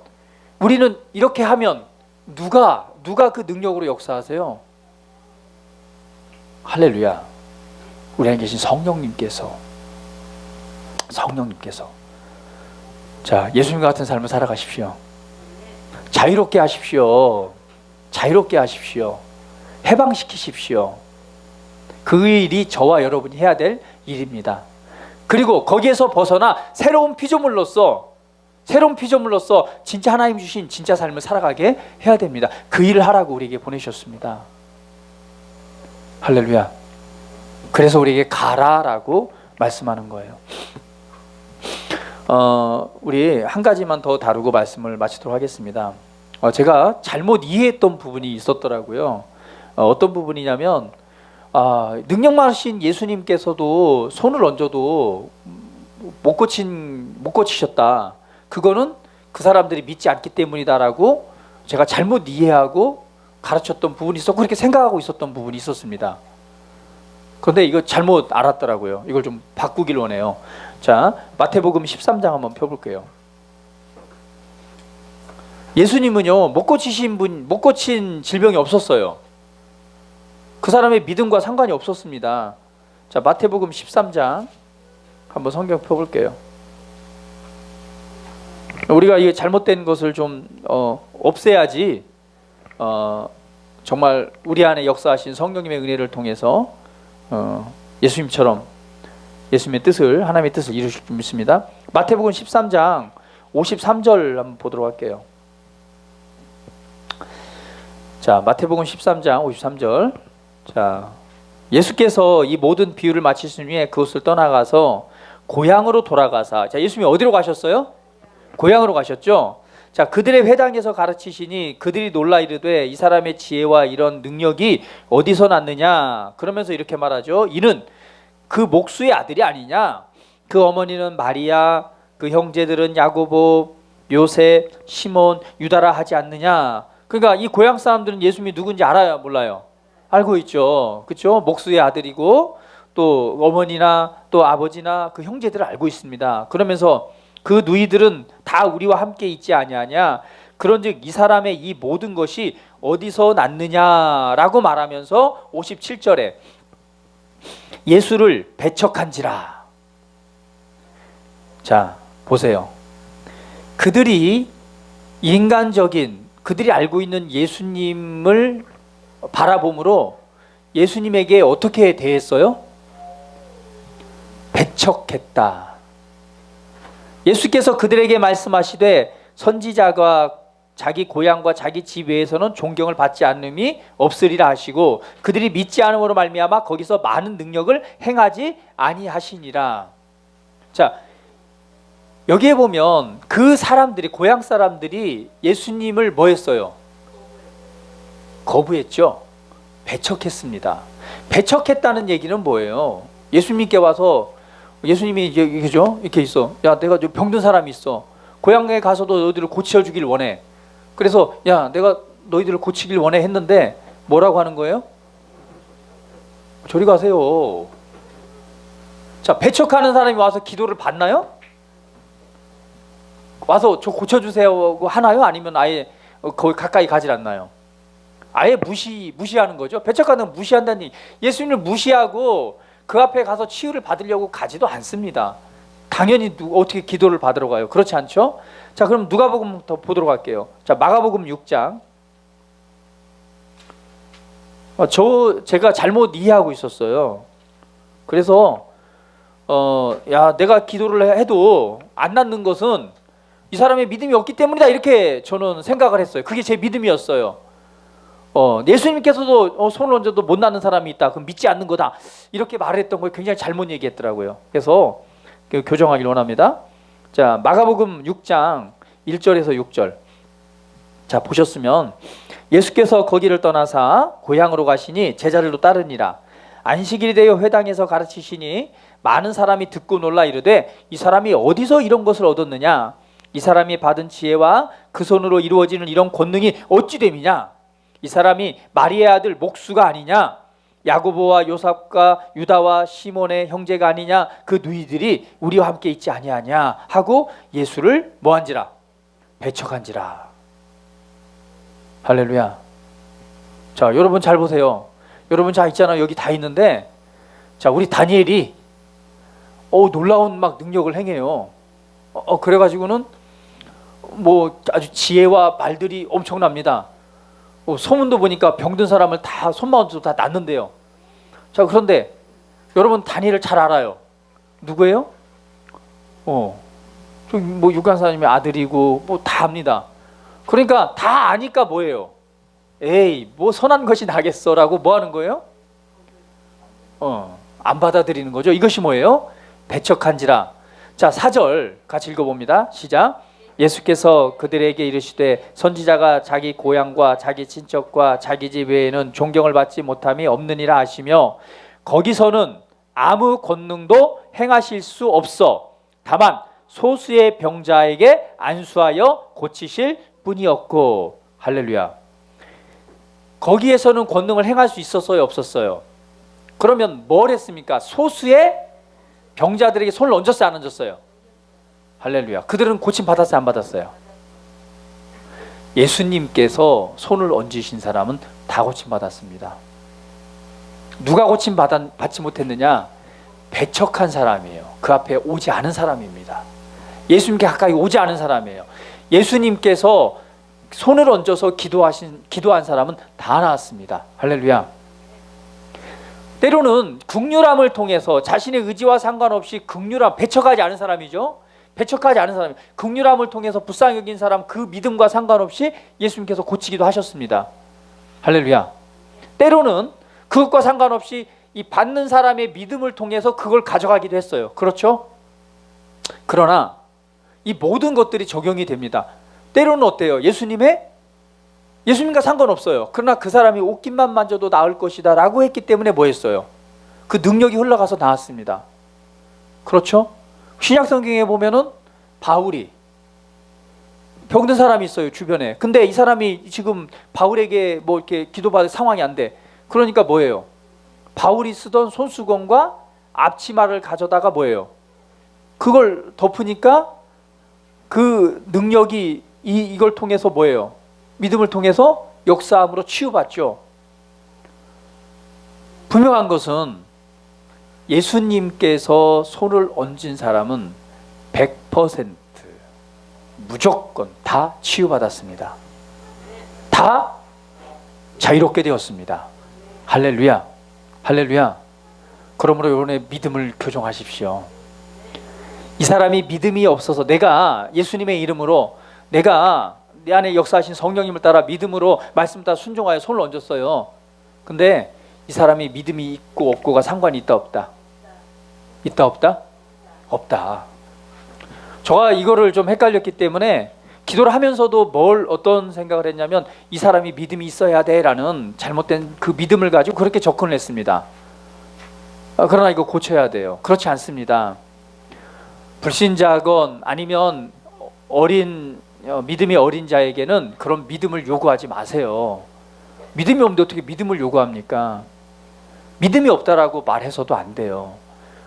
우리는 이렇게 하면 누가 그 능력으로 역사하세요? 할렐루야. 우리 안에 계신 성령님께서. 자, 예수님과 같은 삶을 살아가십시오. 자유롭게 하십시오. 자유롭게 하십시오. 해방시키십시오. 그 일이 저와 여러분이 해야 될 일입니다. 그리고 거기에서 벗어나 새로운 피조물로서 진짜 하나님 주신 진짜 삶을 살아가게 해야 됩니다. 그 일을 하라고 우리에게 보내셨습니다. 할렐루야. 그래서 우리에게 가라라고 말씀하는 거예요. 우리 한 가지만 더 다루고 말씀을 마치도록 하겠습니다. 제가 잘못 이해했던 부분이 있었더라고요. 어떤 부분이냐면 능력 많으신 예수님께서도 손을 얹어도 못 고치셨다. 그거는 그 사람들이 믿지 않기 때문이다라고 제가 잘못 이해하고 가르쳤던 부분이 있었고 그렇게 생각하고 있었던 부분이 있었습니다. 그런데 이거 잘못 알았더라고요. 이걸 좀 바꾸길 원해요. 자, 마태복음 13장 한번 펴볼게요. 예수님은요 못 고친 질병이 없었어요. 그 사람의 믿음과 상관이 없었습니다. 자, 마태복음 13장 한번 성경 펴볼게요. 우리가 이 잘못된 것을 좀 없애야지 정말 우리 안에 역사하신 성령님의 은혜를 통해서 예수님처럼 예수님의 뜻을 하나님의 뜻을 이루실 줄 믿습니다. 마태복음 13장 53절 한번 보도록 할게요. 자, 마태복음 13장 53절. 자, 예수께서 이 모든 비유를 마치신 후에 그곳을 떠나가서 고향으로 돌아가사. 자, 예수님이 어디로 가셨어요? 고향으로 가셨죠. 자, 그들의 회당에서 가르치시니 그들이 놀라 이르되 이 사람의 지혜와 이런 능력이 어디서 났느냐. 그러면서 이렇게 말하죠. 이는 그 목수의 아들이 아니냐. 그 어머니는 마리아, 그 형제들은 야고보, 요셉, 시몬, 유다라 하지 않느냐. 그러니까 이 고향 사람들은 예수님이 누군지 알아요, 몰라요? 알고 있죠. 그렇죠? 목수의 아들이고 또 어머니나 또 아버지나 그 형제들을 알고 있습니다. 그러면서 그 누이들은 다 우리와 함께 있지 아니하냐. 그런즉 이 사람의 이 모든 것이 어디서 났느냐라고 말하면서 57절에 예수를 배척한지라. 자, 보세요. 그들이 인간적인 그들이 알고 있는 예수님을 바라봄으로 예수님에게 어떻게 대했어요? 배척했다. 예수께서 그들에게 말씀하시되 선지자가 자기 고향과 자기 집 외에서는 존경을 받지 않음이 없으리라 하시고 그들이 믿지 않음으로 말미암아 거기서 많은 능력을 행하지 아니하시니라. 자, 여기에 보면 그 사람들이 고향 사람들이 예수님을 뭐 했어요? 거부했죠. 배척했습니다. 배척했다는 얘기는 뭐예요? 예수님께 와서 예수님이 이렇게 있어. 야, 내가 병든 사람이 있어. 고향에 가서도 너희들을 고쳐주길 원해. 그래서 야, 내가 너희들을 고치길 원해 했는데 뭐라고 하는 거예요? 저리 가세요. 자, 배척하는 사람이 와서 기도를 받나요? 와서 저 고쳐주세요 하나요? 아니면 아예 거기 가까이 가질 않나요? 아예 무시하는 거죠. 배척하는 건 무시한다는 얘기. 예수님을 무시하고 그 앞에 가서 치유를 받으려고 가지도 않습니다. 당연히 어떻게 기도를 받으러 가요? 그렇지 않죠? 자, 그럼 누가복음부터 보도록 할게요. 자, 마가복음 6장. 제가 잘못 이해하고 있었어요. 그래서 야, 내가 기도를 해도 안 낫는 것은 이 사람의 믿음이 없기 때문이다, 이렇게 저는 생각을 했어요. 그게 제 믿음이었어요. 예수님께서도 손을 얹어도 못 낫는 사람이 있다, 그럼 믿지 않는 거다, 이렇게 말했던 걸 굉장히 잘못 얘기했더라고요. 그래서 교정하길 원합니다. 자, 마가복음 6장 1절에서 6절. 자, 보셨으면 예수께서 거기를 떠나사 고향으로 가시니 제자들도 따르니라. 안식일이 되어 회당에서 가르치시니 많은 사람이 듣고 놀라 이르되 이 사람이 어디서 이런 것을 얻었느냐? 이 사람이 받은 지혜와 그 손으로 이루어지는 이런 권능이 어찌 됨이냐? 이 사람이 마리아의 아들 목수가 아니냐? 야고보와 요셉과 유다와 시몬의 형제가 아니냐? 그 누이들이 우리와 함께 있지 아니하냐? 하고 예수를 뭐한지라? 배척한지라. 할렐루야. 자, 여러분 잘 보세요. 여러분 자 있잖아요. 여기 다 있는데, 자, 우리 다니엘이 놀라운 막 능력을 행해요. 그래가지고는 뭐 아주 지혜와 말들이 엄청납니다. 소문도 보니까 병든 사람을 다 손만 얹어도 다 낫는데요. 자, 그런데 여러분 다니엘을 잘 알아요. 누구예요? 뭐 육간사님의 아들이고 뭐 다 압니다. 그러니까 다 아니까 뭐예요? 에이, 뭐 선한 것이 나겠어라고 뭐 하는 거예요? 안 받아들이는 거죠. 이것이 뭐예요? 배척한지라. 자, 4절 같이 읽어봅니다. 시작. 예수께서 그들에게 이르시되 선지자가 자기 고향과 자기 친척과 자기 집 외에는 존경을 받지 못함이 없느니라 하시며 거기서는 아무 권능도 행하실 수 없어 다만 소수의 병자에게 안수하여 고치실 뿐이었고. 할렐루야. 거기에서는 권능을 행할 수 있었어요, 없었어요? 그러면 뭘 했습니까? 소수의 병자들에게 손을 얹었어요, 안 얹었어요? 할렐루야. 그들은 고침 받았어요, 안 받았어요? 예수님께서 손을 얹으신 사람은 다 고침 받았습니다. 누가 고침 받지 못했느냐? 배척한 사람이에요. 그 앞에 오지 않은 사람입니다. 예수님께 가까이 오지 않은 사람이에요. 예수님께서 손을 얹어서 기도한 사람은 다 나았습니다. 할렐루야. 때로는 긍휼함을 통해서 자신의 의지와 상관없이 긍휼함, 배척하지 않은 사람이죠. 배척하지 않은 사람, 긍휼함을 통해서 불쌍히 여긴 사람, 그 믿음과 상관없이 예수님께서 고치기도 하셨습니다. 할렐루야. 때로는 그것과 상관없이 이 받는 사람의 믿음을 통해서 그걸 가져가기도 했어요. 그렇죠? 그러나 이 모든 것들이 적용이 됩니다. 때로는 어때요? 예수님과 상관없어요. 그러나 그 사람이 옷깃만 만져도 나을 것이다 라고 했기 때문에 뭐 했어요? 그 능력이 흘러가서 나았습니다. 그렇죠? 신약성경에 보면은 바울이 병든 사람이 있어요, 주변에. 근데 이 사람이 지금 바울에게 뭐 이렇게 기도받을 상황이 안 돼. 그러니까 뭐예요? 바울이 쓰던 손수건과 앞치마를 가져다가 뭐예요? 그걸 덮으니까 그 능력이 이걸 통해서 뭐예요? 믿음을 통해서 역사함으로 치유받죠. 분명한 것은 예수님께서 손을 얹은 사람은 100% 무조건 다 치유받았습니다. 다 자유롭게 되었습니다. 할렐루야, 할렐루야. 그러므로 여러분의 믿음을 교정하십시오. 이 사람이 믿음이 없어서 내가 예수님의 이름으로 내가 내 안에 역사하신 성령님을 따라 믿음으로 말씀 따라 순종하여 손을 얹었어요. 근데 이 사람이 믿음이 있고 없고가 상관이 있다 없다? 있다 없다? 없다. 제가 이거를 좀 헷갈렸기 때문에 기도를 하면서도 어떤 생각을 했냐면 이 사람이 믿음이 있어야 돼라는 잘못된 그 믿음을 가지고 그렇게 접근을 했습니다. 그러나 이거 고쳐야 돼요. 그렇지 않습니다. 불신자건 아니면 믿음이 어린 자에게는 그런 믿음을 요구하지 마세요. 믿음이 없는데 어떻게 믿음을 요구합니까? 믿음이 없다라고 말해서도 안 돼요.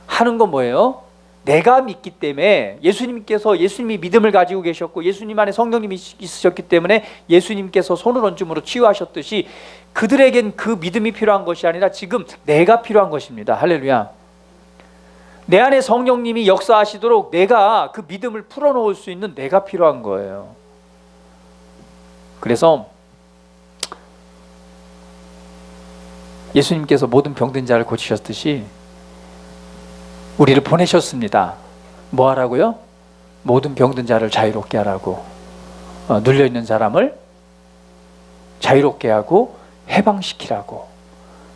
하는 건 뭐예요? 내가 믿기 때문에 예수님이 믿음을 가지고 계셨고 예수님 안에 성령님이 있으셨기 때문에 예수님께서 손을 얹음으로 치유하셨듯이 그들에겐 그 믿음이 필요한 것이 아니라 지금 내가 필요한 것입니다. 할렐루야. 내 안에 성령님이 역사하시도록 내가 그 믿음을 풀어놓을 수 있는 내가 필요한 거예요. 그래서 예수님께서 모든 병든 자를 고치셨듯이 우리를 보내셨습니다. 뭐 하라고요? 모든 병든 자를 자유롭게 하라고. 눌려있는 사람을 자유롭게 하고 해방시키라고.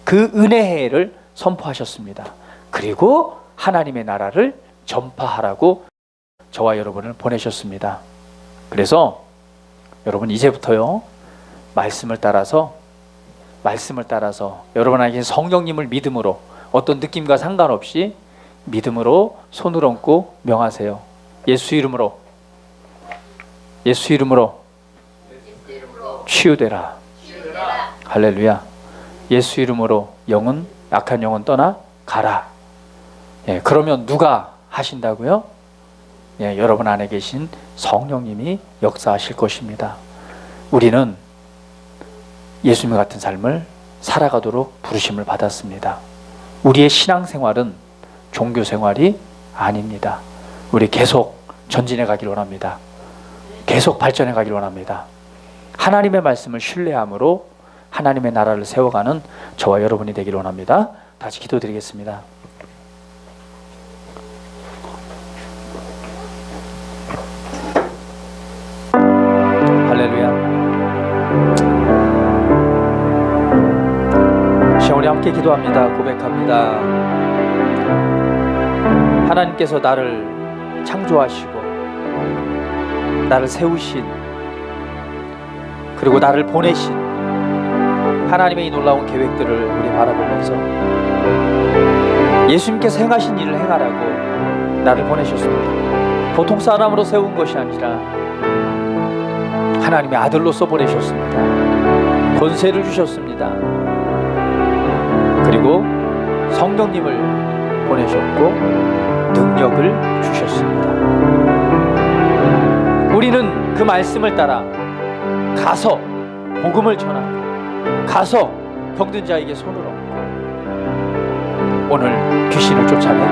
그 은혜를 선포하셨습니다. 그리고 하나님의 나라를 전파하라고 저와 여러분을 보내셨습니다. 그래서 여러분 이제부터요 말씀을 따라서 여러분에게 성령님을 믿음으로 어떤 느낌과 상관없이 믿음으로 손을 얹고 명하세요. 예수 이름으로 치유되라. 할렐루야. 예수 이름으로 악한 영혼 떠나 가라. 예, 그러면 누가 하신다고요? 예, 여러분 안에 계신 성령님이 역사하실 것입니다. 우리는 예수님 같은 삶을 살아가도록 부르심을 받았습니다. 우리의 신앙생활은 종교생활이 아닙니다. 우리 계속 전진해 가길 원합니다. 계속 발전해 가길 원합니다. 하나님의 말씀을 신뢰함으로 하나님의 나라를 세워가는 저와 여러분이 되길 원합니다. 다시 기도드리겠습니다. 할렐루야. 우리 함께 기도합니다. 고백합니다. 하나님께서 나를 창조하시고 나를 세우신 그리고 나를 보내신 하나님의 이 놀라운 계획들을 우리 바라보면서 예수님께서 행하신 일을 행하라고 나를 보내셨습니다. 보통 사람으로 세운 것이 아니라 하나님의 아들로서 보내셨습니다. 권세를 주셨습니다. 그리고 성령님을 보내셨고 능력을 주셨습니다. 우리는 그 말씀을 따라 가서 복음을 전하고 가서 병든 자에게 손을 얹고 오늘 귀신을 쫓아내고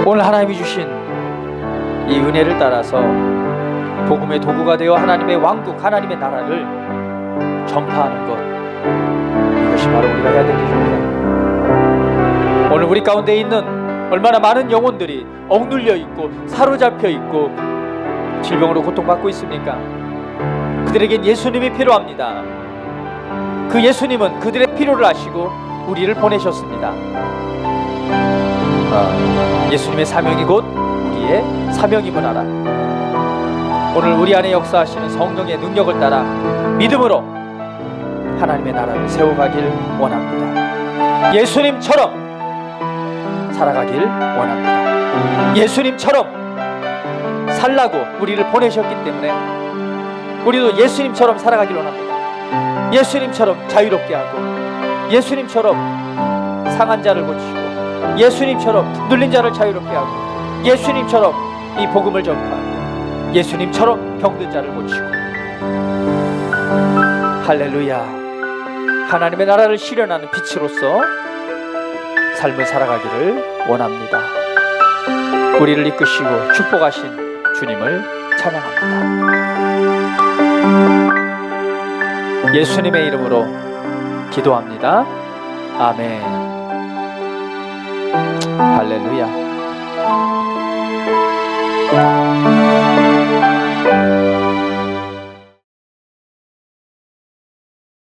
오늘 하나님이 주신 이 은혜를 따라서 복음의 도구가 되어 하나님의 왕국, 하나님의 나라를 전파하는 것, 이것이 바로 우리가 해야 될 일입니다. 오늘 우리 가운데 있는 얼마나 많은 영혼들이 억눌려 있고 사로잡혀 있고 질병으로 고통받고 있습니까? 그들에겐 예수님이 필요합니다. 그 예수님은 그들의 필요를 아시고 우리를 보내셨습니다. 예수님의 사명이 곧 우리의 사명임을 알아. 오늘 우리 안에 역사하시는 성령의 능력을 따라 믿음으로 하나님의 나라를 세워가길 원합니다. 예수님처럼 살아가길 원합니다. 예수님처럼 살라고 우리를 보내셨기 때문에 우리도 예수님처럼 살아가길 원합니다. 예수님처럼 자유롭게 하고, 예수님처럼 상한 자를 고치고, 예수님처럼 눌린 자를 자유롭게 하고, 예수님처럼 이 복음을 전파하고, 예수님처럼 병든 자를 고치고. 할렐루야. 하나님의 나라를 실현하는 빛으로서 삶을 살아가기를 원합니다. 우리를 이끄시고 축복하신 주님을 찬양합니다. 예수님의 이름으로 기도합니다. 아멘. 할렐루야.